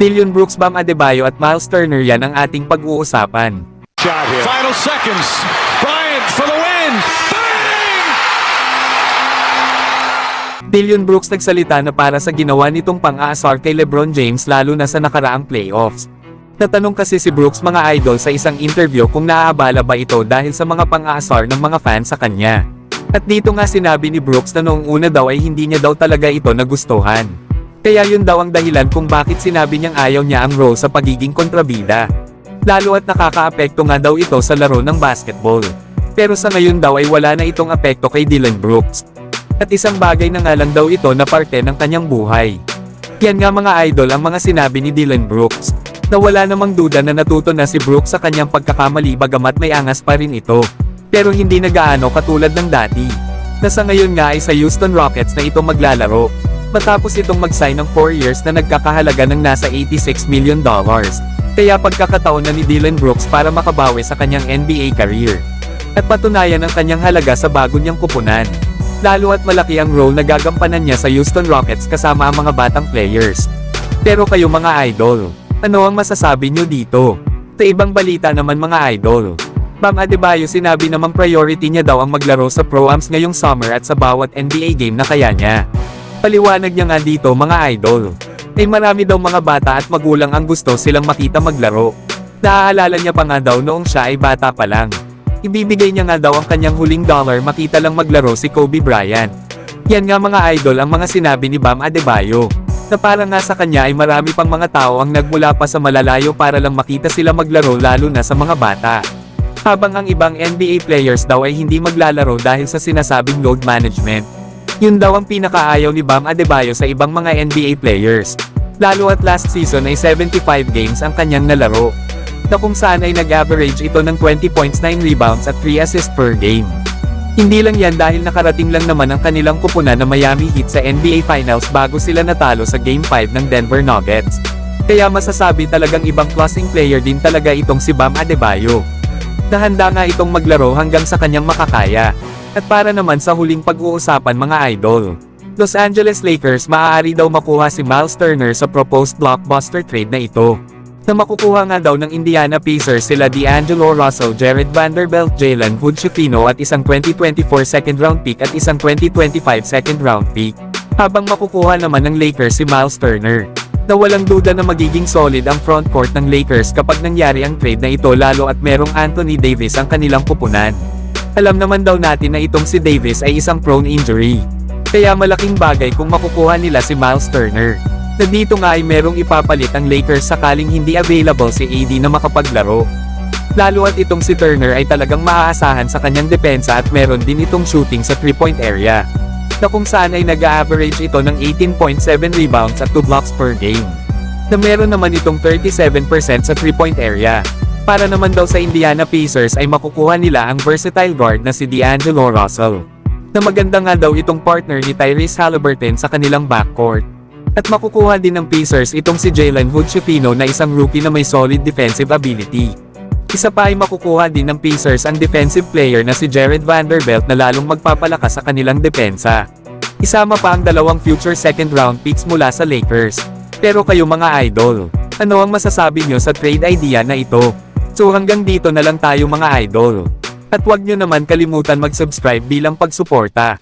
Dillon Brooks, Bam Adebayo at Miles Turner, yan ang ating pag-uusapan. Final seconds. Bryant for the win. Bang! Dillon Brooks nagsalita na para sa ginawa nitong pang-aasar kay LeBron James lalo na sa nakaraang playoffs. Natanong kasi si Brooks mga idol sa isang interview kung naaabala ba ito dahil sa mga pang-aasar ng mga fans sa kanya. At dito nga sinabi ni Brooks na noong una daw ay hindi niya daw talaga ito nagustuhan. Kaya yun daw ang dahilan kung bakit sinabi niyang ayaw niya ang role sa pagiging kontrabida. Lalo at nakakaapekto nga daw ito sa laro ng basketball. Pero sa ngayon daw ay wala na itong apekto kay Dillon Brooks. At isang bagay na nga lang daw ito na parte ng kanyang buhay. Yan nga mga idol ang mga sinabi ni Dillon Brooks. Na wala namang duda na natuto na si Brooks sa kanyang pagkakamali bagamat may angas pa rin ito. Pero hindi na gaano katulad ng dati. Na sa ngayon nga ay sa Houston Rockets na ito maglalaro. Matapos itong mag-sign ng 4 years na nagkakahalaga ng nasa $86 million. Kaya pagkakataon na ni Dillon Brooks para makabawi sa kanyang NBA career. At patunayan ang kanyang halaga sa bago niyang kupunan. Lalo at malaki ang role na gagampanan niya sa Houston Rockets kasama ang mga batang players. Pero kayo mga idol, ano ang masasabi niyo dito? Sa ibang balita naman mga idol, Bam Adebayo sinabi namang priority niya daw ang maglaro sa Pro-Ams ngayong summer at sa bawat NBA game na kaya niya. Paliwanag niya nga dito mga idol, ay marami daw mga bata at magulang ang gusto silang makita maglaro. Naaalala niya pa nga daw noong siya ay bata pa lang. Ibibigay niya nga daw ang kanyang huling dollar makita lang maglaro si Kobe Bryant. Yan nga mga idol ang mga sinabi ni Bam Adebayo. Na para nga sa kanya ay marami pang mga tao ang nagmula pa sa malalayo para lang makita sila maglaro lalo na sa mga bata. Habang ang ibang NBA players daw ay hindi maglalaro dahil sa sinasabing load management. Yun daw ang pinakaayaw ni Bam Adebayo sa ibang mga NBA players. Lalo at last season ay 75 games ang kanyang nalaro. Na kung saan ay nag-average ito ng 20 points, 9 rebounds at 3 assists per game. Hindi lang yan dahil nakarating lang naman ang kanilang kupunan na Miami Heat sa NBA Finals bago sila natalo sa Game 5 ng Denver Nuggets. Kaya masasabi talagang ibang klaseng player din talaga itong si Bam Adebayo. Nahanda nga itong maglaro hanggang sa kanyang makakaya. At para naman sa huling pag-uusapan mga idol, Los Angeles Lakers maaari daw makuha si Miles Turner sa proposed blockbuster trade na ito. Na makukuha nga daw ng Indiana Pacers sila D'Angelo Russell, Jared Vanderbilt, Jalen Hood-Schifino at isang 2024 second round pick at isang 2025 second round pick. Habang makukuha naman ng Lakers si Miles Turner. Na walang duda na magiging solid ang frontcourt ng Lakers kapag nangyari ang trade na ito lalo at merong Anthony Davis ang kanilang kupunan. Alam naman daw natin na itong si Davis ay isang prone injury. Kaya malaking bagay kung makukuha nila si Miles Turner. Na dito nga ay merong ipapalit ang Lakers sakaling hindi available si AD na makapaglaro. Lalo at itong si Turner ay talagang maaasahan sa kanyang depensa at meron din itong shooting sa 3-point area. Na kung saan ay nag-average ito ng 18.7 rebounds at 2 blocks per game. Na meron naman itong 37% sa 3-point area. Para naman daw sa Indiana Pacers ay makukuha nila ang versatile guard na si D'Angelo Russell. Na maganda nga daw itong partner ni Tyrese Haliburton sa kanilang backcourt. At makukuha din ng Pacers itong si Jalen Hood-Schifino na isang rookie na may solid defensive ability. Isa pa ay makukuha din ng Pacers ang defensive player na si Jared Vanderbilt na lalong magpapalakas sa kanilang depensa. Isama pa ang dalawang future second round picks mula sa Lakers. Pero kayo mga idol, ano ang masasabi nyo sa trade idea na ito? So hanggang dito na lang tayo mga idol. At huwag nyo naman kalimutan mag-subscribe bilang pagsuporta.